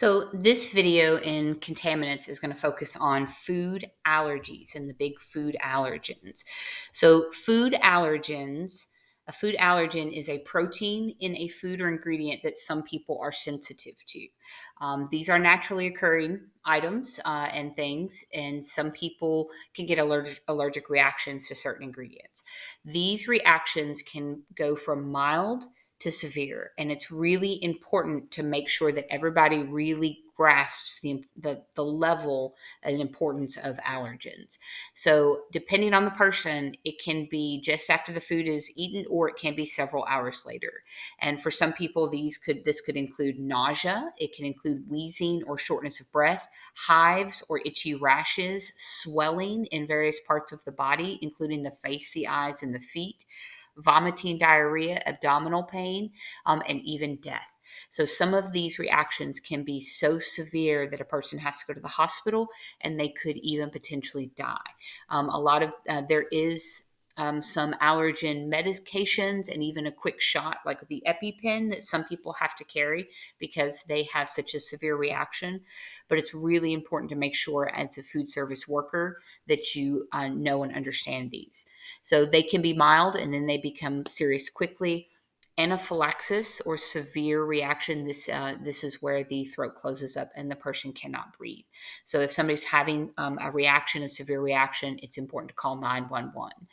So, this video in contaminants is going to focus on food allergies and the big food allergens. So, a food allergen is a protein in a food or ingredient that some people are sensitive to. These are naturally occurring items and things, and some people can get allergic reactions to certain ingredients. These reactions can go from mild to severe. And it's really important to make sure that everybody really grasps the level and importance of allergens. So depending on the person, it can be just after the food is eaten or it can be several hours later. And for some people, this could include nausea, it can include wheezing or shortness of breath, hives or itchy rashes, swelling in various parts of the body, including the face, the eyes, and the feet, vomiting, diarrhea, abdominal pain, and even death. So some of these reactions can be so severe that a person has to go to the hospital and they could even potentially die. There is some allergen medications and even a quick shot like the EpiPen that some people have to carry because they have such a severe reaction. But it's really important to make sure as a food service worker that you know and understand these. So they can be mild and then they become serious quickly. Anaphylaxis or severe reaction, this is where the throat closes up and the person cannot breathe. So if somebody's having a severe reaction, it's important to call 911.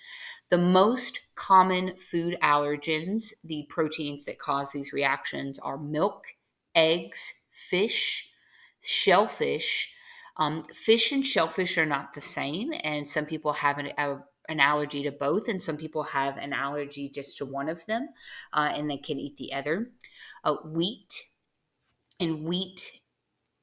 The most common food allergens, the proteins that cause these reactions, are milk, eggs, fish, shellfish. Fish and shellfish are not the same, and some people have an allergy to both, and some people have an allergy just to one of them, and they can eat the other. Wheat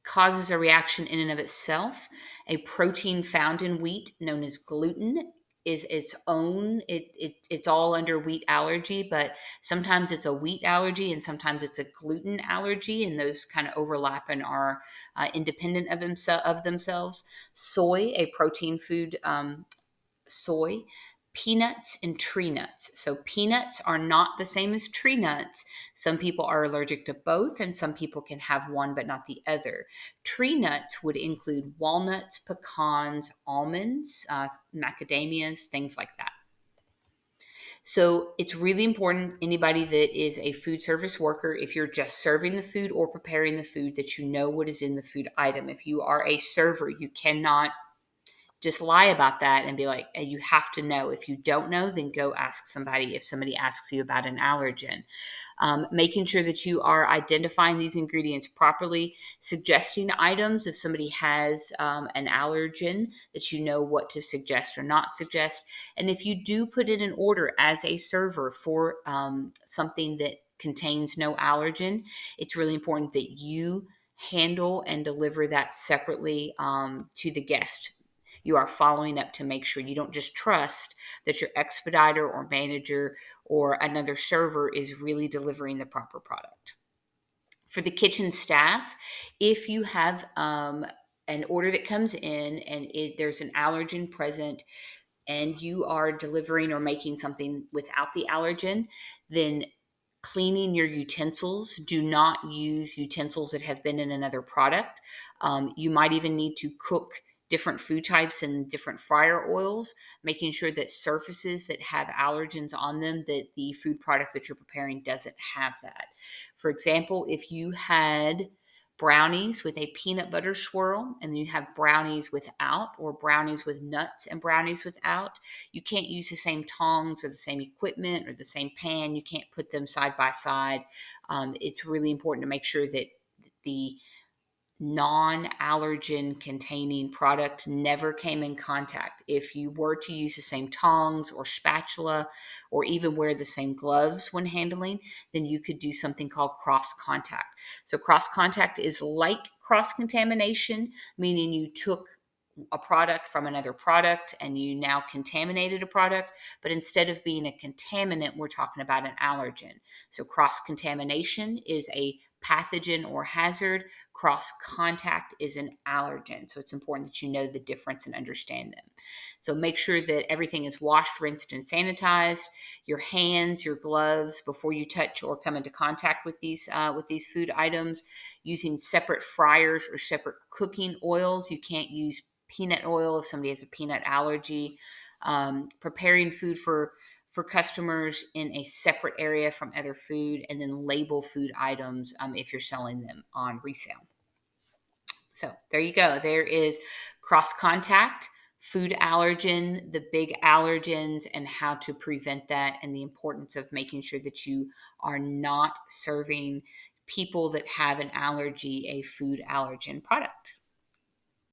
causes a reaction in and of itself. A protein found in wheat, known as gluten, is its own. It's all under wheat allergy, but sometimes it's a wheat allergy and sometimes it's a gluten allergy, and those kind of overlap and are independent of themselves. Soy, a protein food, soy, peanuts, and tree nuts. So peanuts are not the same as tree nuts. Some people are allergic to both, and some people can have one but not the other. Tree nuts would include walnuts, pecans, almonds, macadamias, things like that. So it's really important, anybody that is a food service worker, if you're just serving the food or preparing the food, that you know what is in the food item. If you are a server, you cannot just lie about that and be like, you have to know. If you don't know, then go ask somebody if somebody asks you about an allergen. Making sure that you are identifying these ingredients properly, suggesting items if somebody has an allergen, that you know what to suggest or not suggest. And if you do put in an order as a server for something that contains no allergen, it's really important that you handle and deliver that separately to the guest. You are following up to make sure you don't just trust that your expediter or manager or another server is really delivering the proper product. For the kitchen staff, if you have an order that comes in and there's an allergen present and you are delivering or making something without the allergen, then cleaning your utensils. Do not use utensils that have been in another product. You might even need to cook different food types and different fryer oils, making sure that surfaces that have allergens on them, that the food product that you're preparing doesn't have that. For example, if you had brownies with a peanut butter swirl and then you have brownies without, or brownies with nuts and brownies without, you can't use the same tongs or the same equipment or the same pan. You can't put them side by side. It's really important to make sure that the non-allergen containing product never came in contact. If you were to use the same tongs or spatula or even wear the same gloves when handling, then you could do something called cross contact. So cross contact is like cross contamination, meaning you took a product from another product and you now contaminated a product, but instead of being a contaminant, we're talking about an allergen. So cross contamination is a pathogen or hazard. Cross contact is an allergen. So it's important that you know the difference and understand them. So make sure that everything is washed, rinsed, and sanitized. Your hands, your gloves before you touch or come into contact with these food items. Using separate fryers or separate cooking oils. You can't use peanut oil if somebody has a peanut allergy. Preparing food for customers in a separate area from other food, and then label food items if you're selling them on resale. So there you go. There is cross contact, food allergen, the big allergens, and how to prevent that, and the importance of making sure that you are not serving people that have an allergy a food allergen product.